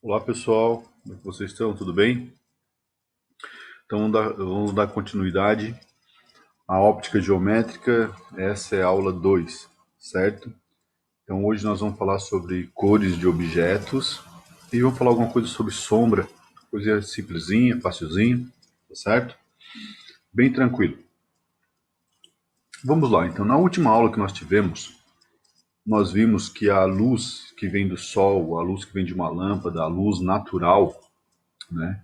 Olá pessoal, como é que vocês estão? Tudo bem? Então vamos dar continuidade à óptica geométrica. Essa é a aula 2, certo? Então hoje nós vamos falar sobre cores de objetos e vamos falar alguma coisa sobre sombra, coisa simplesinha, facilzinha, tá certo? Bem tranquilo. Vamos lá, então na última aula que nós tivemos, nós vimos que a luz que vem do sol, a luz que vem de uma lâmpada, a luz natural, né?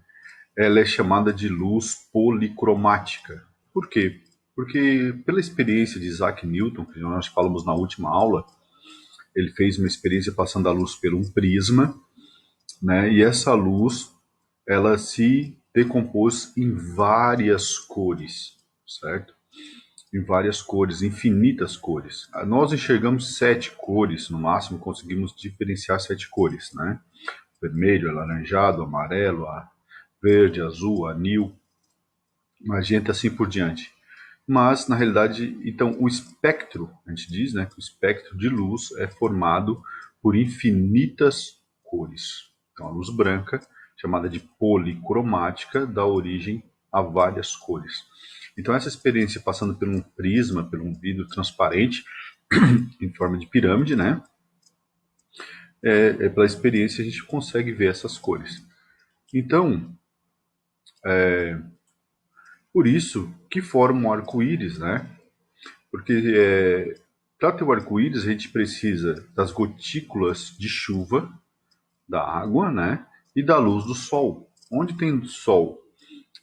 Ela é chamada de luz policromática. Por quê? Porque pela experiência de Isaac Newton, que nós falamos na última aula, ele fez uma experiência passando a luz por um prisma, né? E essa luz, ela se decompôs em várias cores, certo? Em várias cores, infinitas cores. Nós enxergamos 7 cores, no máximo conseguimos diferenciar 7 cores, né? Vermelho, alaranjado, amarelo, verde, azul, anil, magenta, assim por diante. Mas, na realidade, então o espectro, a gente diz, né, que o espectro de luz é formado por infinitas cores. Então, a luz branca, chamada de policromática, dá origem a várias cores. Então, essa experiência passando por um prisma, por um vidro transparente, em forma de pirâmide, né, pela experiência a gente consegue ver essas cores. Então, por isso que forma um arco-íris, né? Porque para ter o arco-íris a gente precisa das gotículas de chuva, da água, né? E da luz do sol. Onde tem sol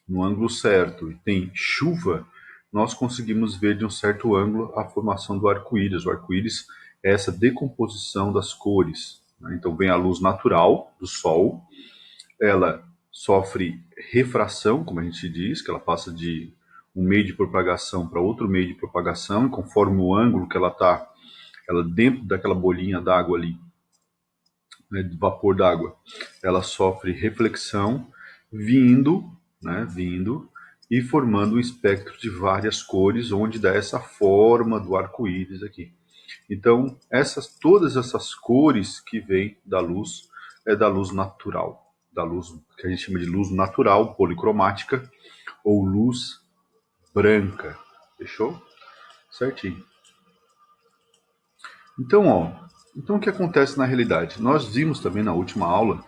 no ângulo certo e tem chuva, nós conseguimos ver de um certo ângulo a formação do arco-íris. O arco-íris é essa decomposição das cores, né? Então vem a luz natural do sol, ela sofre refração, como a gente diz, que ela passa de um meio de propagação para outro meio de propagação, e conforme o ângulo que ela está, ela dentro daquela bolinha d'água ali, né, de vapor d'água, ela sofre reflexão, vindo, né, vindo e formando um espectro de várias cores, onde dá essa forma do arco-íris aqui. Então, todas essas cores que vêm da luz é da luz natural, da luz que a gente chama de luz natural, policromática, ou luz branca. Fechou? Certinho. Então, então o que acontece na realidade? Nós vimos também na última aula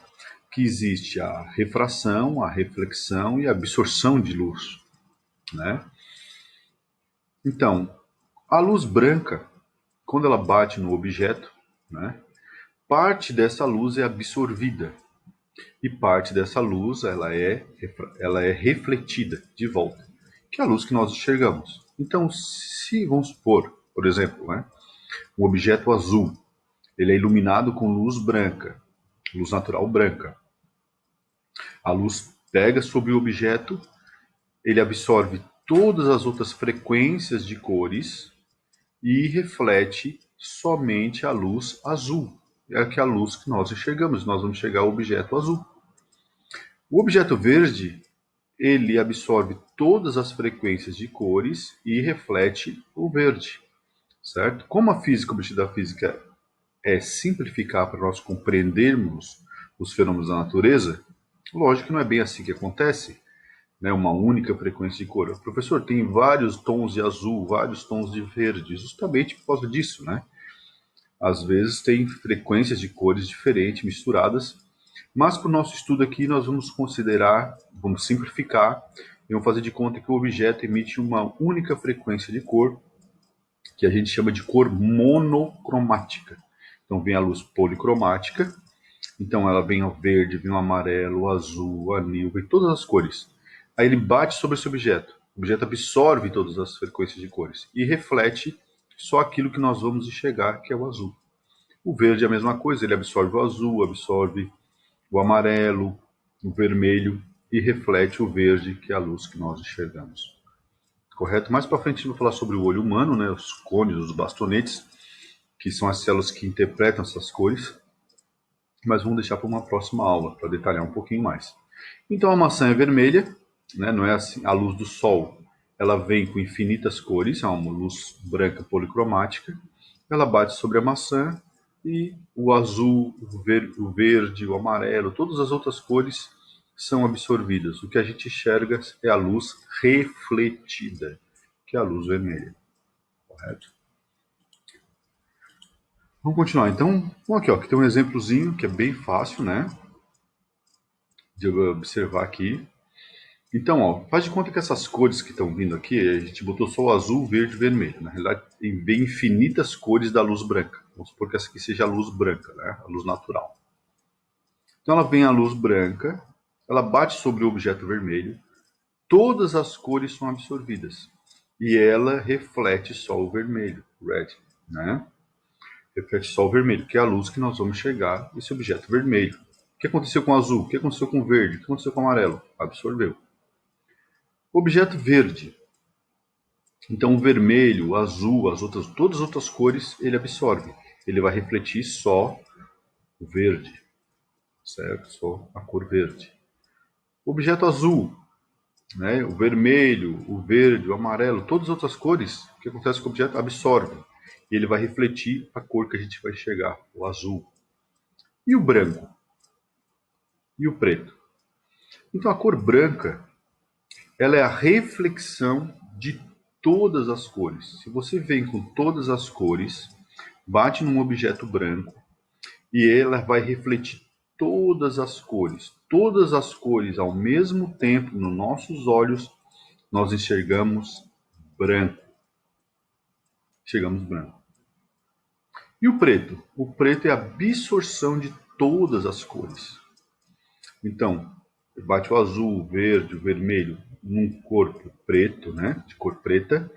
que existe a refração, a reflexão e a absorção de luz, né? Então, a luz branca, quando ela bate no objeto, né, parte dessa luz é absorvida e parte dessa luz ela é refletida de volta, que é a luz que nós enxergamos. Então, se vamos supor, por exemplo, né, um objeto azul, ele é iluminado com luz branca, luz natural branca. A luz pega sobre o objeto, ele absorve todas as outras frequências de cores e reflete somente a luz azul. É que a luz que nós enxergamos, nós vamos enxergar o objeto azul. O objeto verde, ele absorve todas as frequências de cores e reflete o verde, certo? Como a física, o objetivo da física é simplificar para nós compreendermos os fenômenos da natureza, lógico que não é bem assim que acontece, né? Uma única frequência de cor. O professor tem vários tons de azul, vários tons de verde, justamente por causa disso, né? Às vezes tem frequências de cores diferentes, misturadas, mas para o nosso estudo aqui nós vamos considerar, vamos simplificar e vamos fazer de conta que o objeto emite uma única frequência de cor, que a gente chama de cor monocromática. Então vem a luz policromática, então ela vem o verde, vem o amarelo, o azul, o anil, vem todas as cores. Aí ele bate sobre esse objeto. O objeto absorve todas as frequências de cores e reflete só aquilo que nós vamos enxergar, que é o azul. O verde é a mesma coisa, ele absorve o azul, absorve o amarelo, o vermelho e reflete o verde, que é a luz que nós enxergamos. Correto? Mais para frente a gente vai falar sobre o olho humano, né? Os cones, os bastonetes, que são as células que interpretam essas cores, mas vamos deixar para uma próxima aula, para detalhar um pouquinho mais. Então a maçã é vermelha, né? Não é assim, a luz do sol, ela vem com infinitas cores, é uma luz branca policromática, ela bate sobre a maçã, e o azul, o verde, o amarelo, todas as outras cores são absorvidas. O que a gente enxerga é a luz refletida, que é a luz vermelha, correto? Vamos continuar. Então, bom, aqui tem um exemplozinho que é bem fácil, né, de observar aqui. Então, ó, faz de conta que essas cores que estão vindo aqui, a gente botou só o azul, verde e vermelho. Na realidade, tem bem infinitas cores da luz branca. Vamos supor que essa aqui seja a luz branca, né, a luz natural. Então, ela vem a luz branca, ela bate sobre o objeto vermelho, todas as cores são absorvidas e ela reflete só o vermelho, red, né? Reflete só o vermelho, que é a luz que nós vamos enxergar esse objeto vermelho. O que aconteceu com o azul? O que aconteceu com o verde? O que aconteceu com o amarelo? Absorveu. Objeto verde. Então o vermelho, o azul, todas as outras cores ele absorve. Ele vai refletir só o verde, certo? Só a cor verde. Objeto azul, né? O vermelho, o verde, o amarelo, todas as outras cores, o que acontece com o objeto? Absorve. E ele vai refletir a cor que a gente vai enxergar, o azul. E o branco? E o preto? Então a cor branca, ela é a reflexão de todas as cores. Se você vem com todas as cores, bate num objeto branco e ela vai refletir todas as cores ao mesmo tempo nos nossos olhos, nós enxergamos branco. Chegamos branco. E o preto? O preto é a absorção de todas as cores. Então, bate o azul, o verde, o vermelho num corpo preto, né, de cor preta,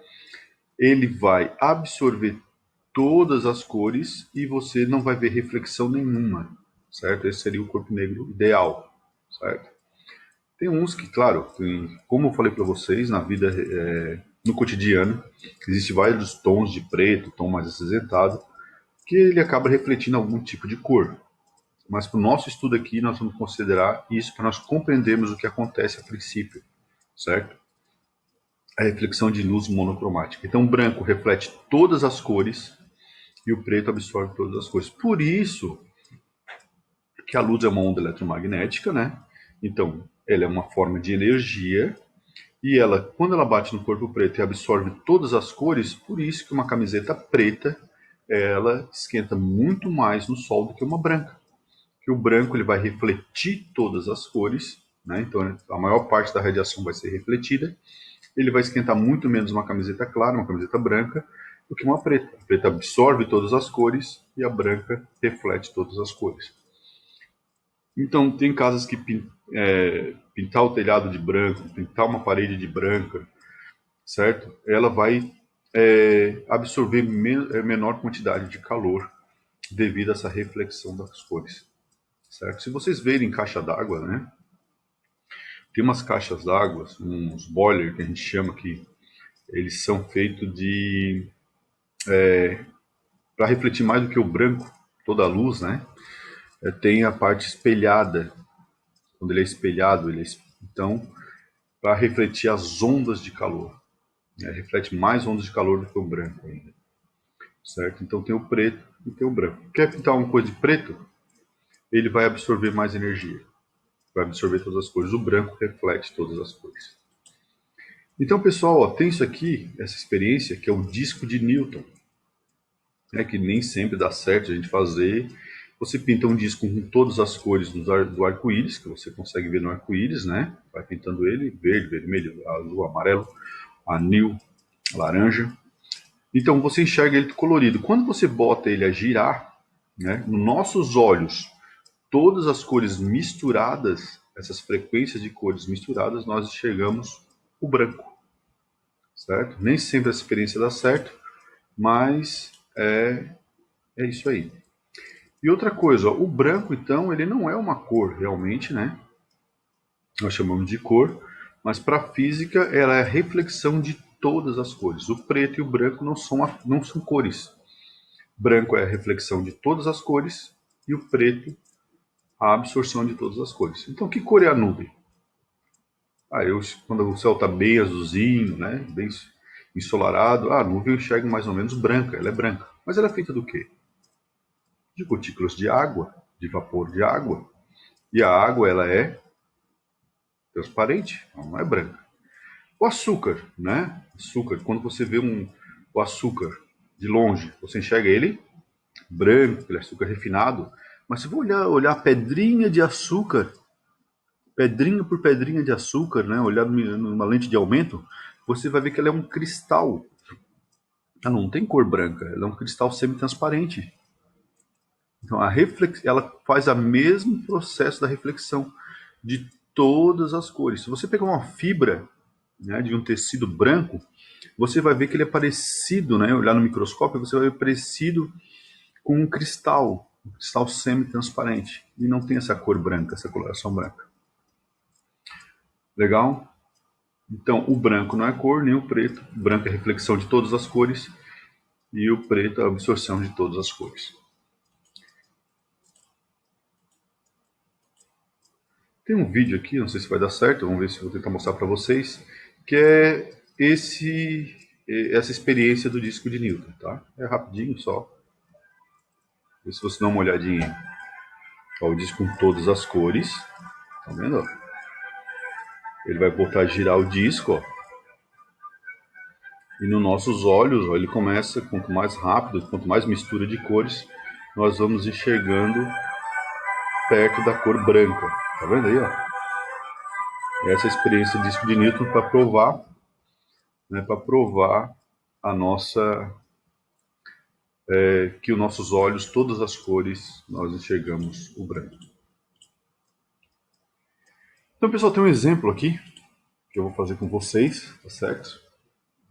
ele vai absorver todas as cores e você não vai ver reflexão nenhuma, certo? Esse seria o corpo negro ideal, certo? Tem uns que, claro, como eu falei para vocês, na vida, no cotidiano, existem vários tons de preto, tom mais acinzentado, que ele acaba refletindo algum tipo de cor. Mas para o nosso estudo aqui, nós vamos considerar isso para nós compreendermos o que acontece a princípio, certo? A reflexão de luz monocromática. Então, o branco reflete todas as cores e o preto absorve todas as cores. Por isso que a luz é uma onda eletromagnética, né? Então, ela é uma forma de energia e ela, quando ela bate no corpo preto e absorve todas as cores, por isso que uma camiseta preta ela esquenta muito mais no sol do que uma branca. Que o branco ele vai refletir todas as cores, né? Então a maior parte da radiação vai ser refletida. Ele vai esquentar muito menos uma camiseta clara, uma camiseta branca, do que uma preta. A preta absorve todas as cores e a branca reflete todas as cores. Então tem casas que pintar o telhado de branco, pintar uma parede de branca, certo? Ela vai absorver menor quantidade de calor devido a essa reflexão das cores, certo? Se vocês verem caixa d'água, né? Tem umas caixas d'água, uns boiler que a gente chama que eles são feitos de para refletir mais do que o branco, toda a luz, né? Tem a parte espelhada, quando ele é espelhado, então para refletir as ondas de calor, né? Reflete mais ondas de calor do que o branco ainda, certo? Então tem o preto e tem o branco. Quer pintar uma coisa de preto? Ele vai absorver mais energia, vai absorver todas as cores. O branco reflete todas as cores. Então, pessoal, ó, tem isso aqui, essa experiência, que é o disco de Newton. É que nem sempre dá certo a gente fazer. Você pinta um disco com todas as cores do arco-íris, que você consegue ver no arco-íris, né? Vai pintando ele, verde, vermelho, azul, amarelo, anil, laranja. Então você enxerga ele colorido. Quando você bota ele a girar, né, nos nossos olhos, todas as cores misturadas, essas frequências de cores misturadas, nós enxergamos o branco, certo? Nem sempre essa experiência dá certo, mas é isso aí. E outra coisa, ó, o branco então, ele não é uma cor realmente, né? Nós chamamos de cor, mas para a física ela é a reflexão de todas as cores. O preto e o branco não são cores. Branco é a reflexão de todas as cores e o preto a absorção de todas as cores. Então, que cor é a nuvem? Quando o céu está bem azulzinho, né, bem ensolarado, a nuvem eu enxergo mais ou menos branca, ela é branca. Mas ela é feita do quê? de gotículas de água, de vapor de água. E a água, ela é transparente, ela não é branca. O açúcar, né? Açúcar, quando você vê o açúcar de longe, você enxerga ele branco, aquele açúcar refinado, mas se você olhar a pedrinha de açúcar, pedrinha por pedrinha de açúcar, né? Olhar numa lente de aumento, você vai ver que ela é um cristal. Ela não tem cor branca, ela é um cristal semi-transparente. Então ela faz o mesmo processo da reflexão de todas as cores. Se você pegar uma fibra, né, de um tecido branco, você vai ver que ele é parecido, né? Olhar no microscópio, você vai ver parecido com um cristal semi-transparente. E não tem essa cor branca, essa coloração branca. Legal? Então, o branco não é cor, nem o preto. O branco é reflexão de todas as cores e o preto é a absorção de todas as cores. Tem um vídeo aqui, não sei se vai dar certo, vamos ver se eu vou tentar mostrar para vocês, que é essa experiência do disco de Newton, tá? É rapidinho só. Ver se você dá uma olhadinha. Ó, o disco com todas as cores, tá vendo? Ele vai voltar a girar o disco, ó. E nos nossos olhos, ó, ele começa, quanto mais rápido, quanto mais mistura de cores, nós vamos enxergando perto da cor branca. Tá vendo aí, ó? E essa experiência do disco de Newton para provar, né, para provar a nossa que os nossos olhos, todas as cores, nós enxergamos o branco. Então, pessoal, tem um exemplo aqui que eu vou fazer com vocês, tá certo?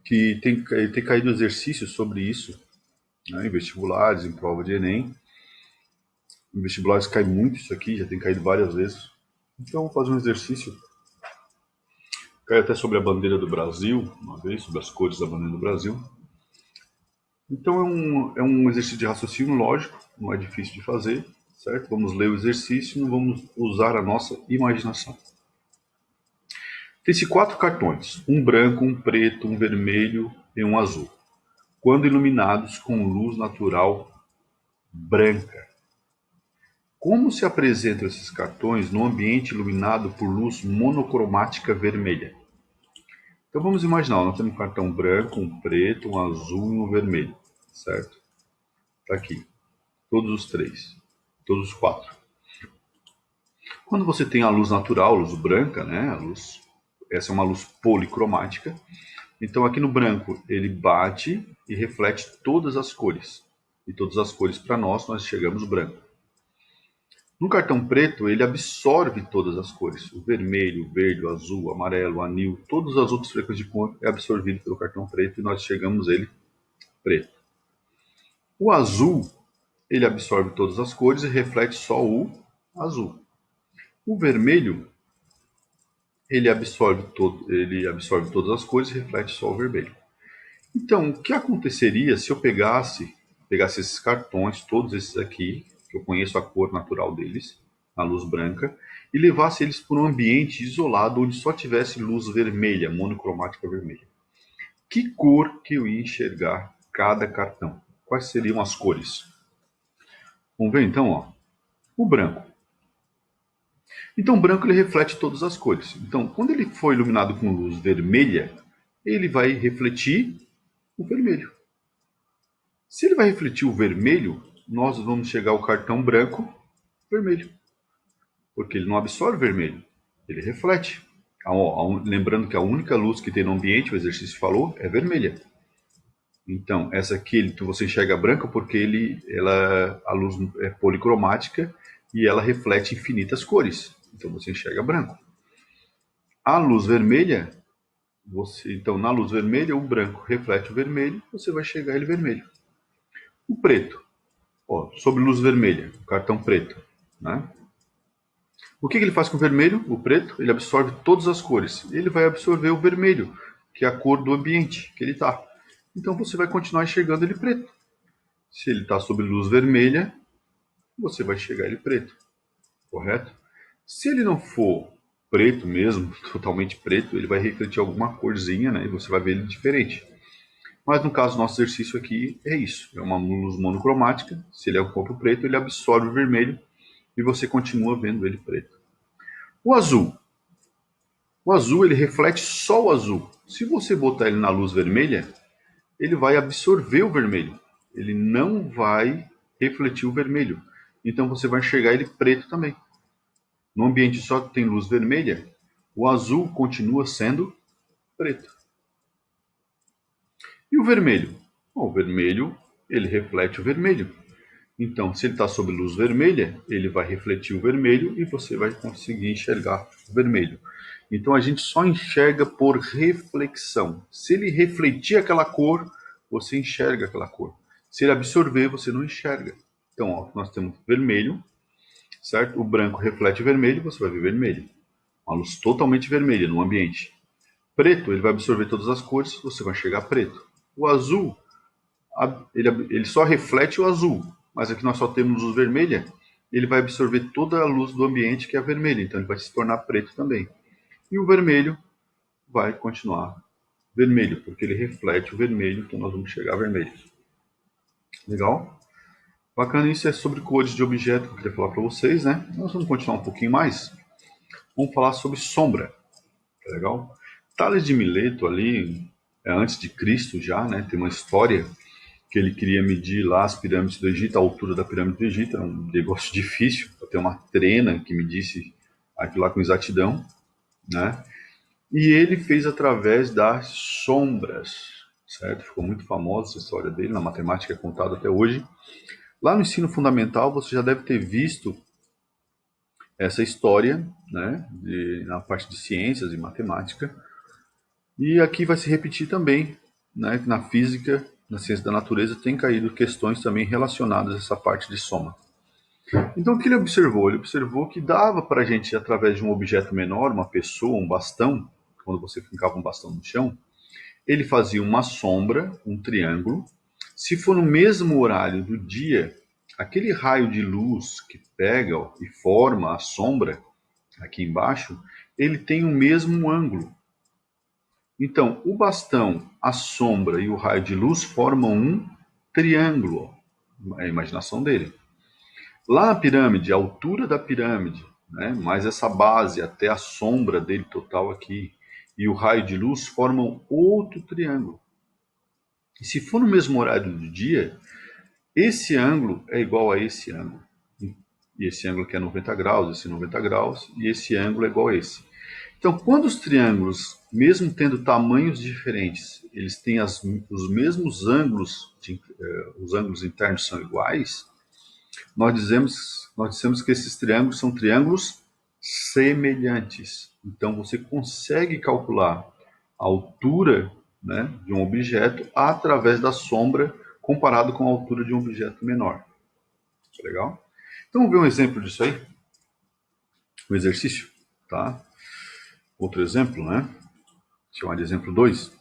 Que tem caído exercícios sobre isso, né, em vestibulares, em prova de Enem. Em vestibulares cai muito isso aqui, já tem caído várias vezes. Então, vou fazer um exercício. Cai até sobre a bandeira do Brasil, uma vez, sobre as cores da bandeira do Brasil. Então, é um exercício de raciocínio lógico, não é difícil de fazer, certo? Vamos ler o exercício e não vamos usar a nossa imaginação. Tem-se 4 cartões, um branco, um preto, um vermelho e um azul, quando iluminados com luz natural branca. Como se apresentam esses cartões no ambiente iluminado por luz monocromática vermelha? Então vamos imaginar, nós temos um cartão branco, um preto, um azul e um vermelho, certo? Está aqui, todos os 3, todos os 4. Quando você tem a luz natural, a luz branca, né? Essa é uma luz policromática. Então aqui no branco ele bate e reflete todas as cores. E todas as cores para nós enxergamos branco. No cartão preto ele absorve todas as cores. O vermelho, o verde, o azul, o amarelo, o anil, todas as outras frequências de cor é absorvido pelo cartão preto e nós enxergamos ele preto. O azul ele absorve todas as cores e reflete só o azul. O vermelho ele absorve todas as cores e reflete só o vermelho. Então, o que aconteceria se eu pegasse esses cartões, todos esses aqui, que eu conheço a cor natural deles, a luz branca, e levasse eles para um ambiente isolado onde só tivesse luz vermelha, monocromática vermelha? Que cor que eu ia enxergar cada cartão? Quais seriam as cores? Vamos ver então, ó. O branco. Então, o branco ele reflete todas as cores. Então, quando ele for iluminado com luz vermelha, ele vai refletir o vermelho. Se ele vai refletir o vermelho, nós vamos chegar ao cartão branco vermelho, porque ele não absorve vermelho, ele reflete. Lembrando que a única luz que tem no ambiente, o exercício falou, é vermelha. Então, essa aqui você enxerga branca porque a luz é policromática e ela reflete infinitas cores. Então você enxerga branco. A luz vermelha, então na luz vermelha o branco reflete o vermelho, você vai enxergar ele vermelho. O preto, ó, sobre luz vermelha, cartão preto, né? O que ele faz com o vermelho, o preto? Ele absorve todas as cores. Ele vai absorver o vermelho, que é a cor do ambiente que ele está. Então você vai continuar enxergando ele preto. Se ele está sob luz vermelha, você vai enxergar ele preto, correto? Se ele não for preto mesmo, totalmente preto, ele vai refletir alguma corzinha, né? E você vai ver ele diferente. Mas no caso do nosso exercício aqui é isso, é uma luz monocromática, se ele é um corpo preto, ele absorve o vermelho e você continua vendo ele preto. O azul ele reflete só o azul. Se você botar ele na luz vermelha, ele vai absorver o vermelho, ele não vai refletir o vermelho. Então você vai enxergar ele preto também. No ambiente só que tem luz vermelha, o azul continua sendo preto. E o vermelho? Bom, o vermelho, ele reflete o vermelho. Então, se ele está sob luz vermelha, ele vai refletir o vermelho e você vai conseguir enxergar o vermelho. Então, a gente só enxerga por reflexão. Se ele refletir aquela cor, você enxerga aquela cor. Se ele absorver, você não enxerga. Então, ó, nós temos vermelho, certo? O branco reflete o vermelho, você vai ver vermelho. Uma luz totalmente vermelha no ambiente. Preto, ele vai absorver todas as cores, você vai enxergar preto. O azul, ele só reflete o azul, mas aqui nós só temos luz vermelha, ele vai absorver toda a luz do ambiente que é vermelha, então ele vai se tornar preto também. E o vermelho vai continuar vermelho, porque ele reflete o vermelho, então nós vamos enxergar vermelho. Legal? Bacana, isso é sobre cores de objeto que eu queria falar para vocês, né? Nós vamos continuar um pouquinho mais. Vamos falar sobre sombra. Legal? Tales de Mileto ali, antes de Cristo já, né? Tem uma história que ele queria medir lá as pirâmides do Egito, a altura da pirâmide do Egito, era um negócio difícil, para ter uma trena que medisse aquilo lá com exatidão, né? E ele fez através das sombras, certo? Ficou muito famosa essa história dele, na matemática é contada até hoje. Lá no ensino fundamental você já deve ter visto essa história, né? Na parte de ciências e matemática. E aqui vai se repetir também, né? Na física, na ciência da natureza, tem caído questões também relacionadas a essa parte de soma. Então, o que ele observou? Ele observou que dava para a gente, através de um objeto menor, uma pessoa, um bastão, quando você fincava um bastão no chão, ele fazia uma sombra, um triângulo. Se for no mesmo horário do dia, aquele raio de luz que pega ó, e forma a sombra aqui embaixo, ele tem o mesmo ângulo. Então, o bastão, a sombra e o raio de luz formam um triângulo. É a imaginação dele. Lá na pirâmide, a altura da pirâmide, né, mais essa base até a sombra dele total aqui, e o raio de luz formam outro triângulo. E se for no mesmo horário do dia, esse ângulo é igual a esse ângulo. E esse ângulo aqui é 90 graus, esse 90 graus, e esse ângulo é igual a esse. Então, quando os triângulos, mesmo tendo tamanhos diferentes, eles têm os mesmos ângulos, os ângulos internos são iguais, nós dissemos que esses triângulos são triângulos semelhantes. Então, você consegue calcular a altura, né, de um objeto através da sombra comparado com a altura de um objeto menor. Isso é legal? Então, vamos ver um exemplo disso aí? Um exercício, tá? Outro exemplo, né? Chamar de exemplo 2.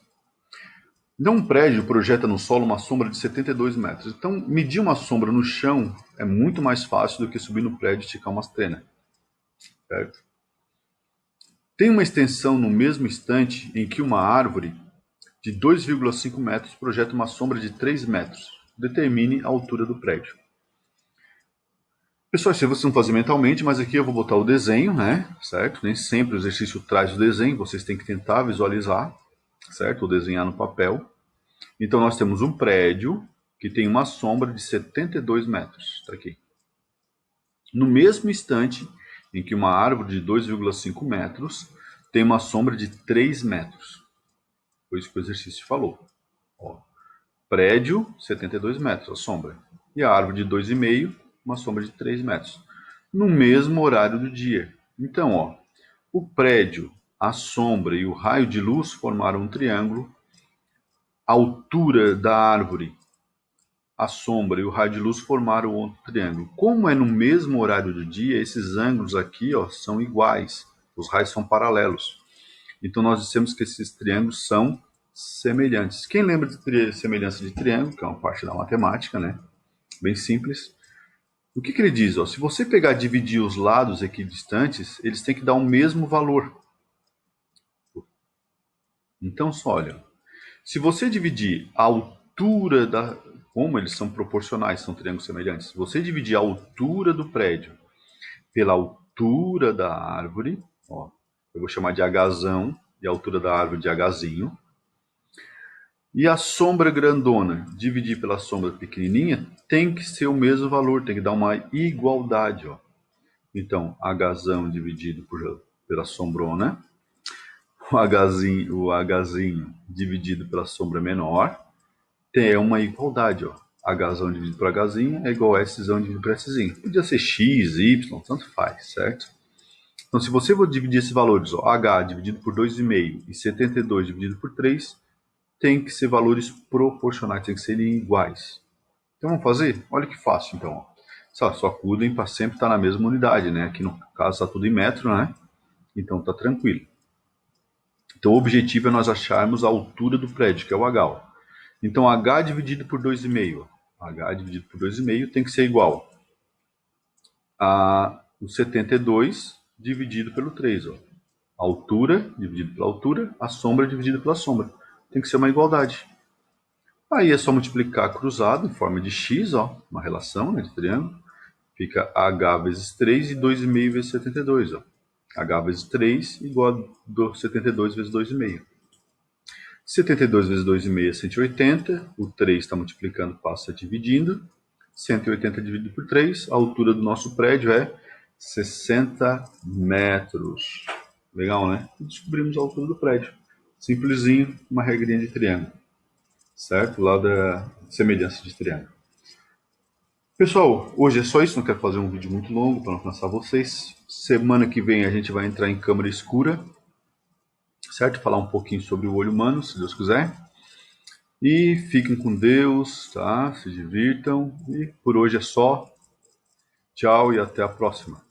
Então, um prédio projeta no solo uma sombra de 72 metros. Então, medir uma sombra no chão é muito mais fácil do que subir no prédio e esticar uma antena. Certo? Tem uma extensão no mesmo instante em que uma árvore de 2,5 metros projeta uma sombra de 3 metros. Determine a altura do prédio. Pessoal, isso vocês vão fazer mentalmente, mas aqui eu vou botar o desenho, né? Certo? Nem sempre o exercício traz o desenho, vocês têm que tentar visualizar, certo? Ou desenhar no papel. Então nós temos um prédio que tem uma sombra de 72 metros. Está aqui. No mesmo instante em que uma árvore de 2,5 metros tem uma sombra de 3 metros. Foi isso que o exercício falou. Ó, prédio, 72 metros, a sombra. E a árvore de 2,5, uma sombra de 3 metros. No mesmo horário do dia. Então, ó, o prédio, a sombra e o raio de luz formaram um triângulo. A altura da árvore, a sombra e o raio de luz formaram outro triângulo. Como é no mesmo horário do dia, esses ângulos aqui ó, são iguais. Os raios são paralelos. Então nós dissemos que esses triângulos são semelhantes. Quem lembra de semelhança de triângulo, que é uma parte da matemática, né? Bem simples. O que ele diz? Ó, se você pegar e dividir os lados equidistantes, eles têm que dar o mesmo valor. Então, só olha. Se você dividir a altura da... Como eles são proporcionais, são triângulos semelhantes. Se você dividir a altura do prédio pela altura da árvore, ó, eu vou chamar de Hzão, e a altura da árvore de Hzinho, e a sombra grandona dividir pela sombra pequenininha, tem que ser o mesmo valor, tem que dar uma igualdade. Ó. Então, Hzão dividido pela sombrona, o Hzinho dividido pela sombra menor, tem uma igualdade. Ó. Hzão dividido por Hzinho é igual a Szão dividido por Szinho. Podia ser X, Y, tanto faz, certo? Então, se você for dividir esses valores, ó, H dividido por 2,5 e 72 dividido por 3, tem que ser valores proporcionais, tem que serem iguais. Então vamos fazer? Olha que fácil, então. Só cuidem para sempre estar na mesma unidade, né? Aqui no caso está tudo em metro, né? Então tá tranquilo. Então o objetivo é nós acharmos a altura do prédio, que é o H. Ó. Então H dividido por 2,5. H dividido por 2,5 tem que ser igual a o 72 dividido pelo 3. Ó. A altura dividido pela altura, a sombra dividido pela sombra. Tem que ser uma igualdade. Aí é só multiplicar cruzado em forma de x, ó, uma relação, né, de triângulo. Fica h vezes 3 e 2,5 vezes 72. Ó. H vezes 3 igual a 72 vezes 2,5. 72 vezes 2,5 é 180. O 3 está multiplicando, passa dividindo. 180 dividido por 3. A altura do nosso prédio é 60 metros. Legal, né? Descobrimos a altura do prédio. Simplesinho, uma regrinha de triângulo. Certo? Lá da semelhança de triângulo. Pessoal, hoje é só isso. Não quero fazer um vídeo muito longo para não cansar vocês. Semana que vem a gente vai entrar em câmara escura. Certo? Falar um pouquinho sobre o olho humano, se Deus quiser. E fiquem com Deus, tá? Se divirtam. E por hoje é só. Tchau e até a próxima.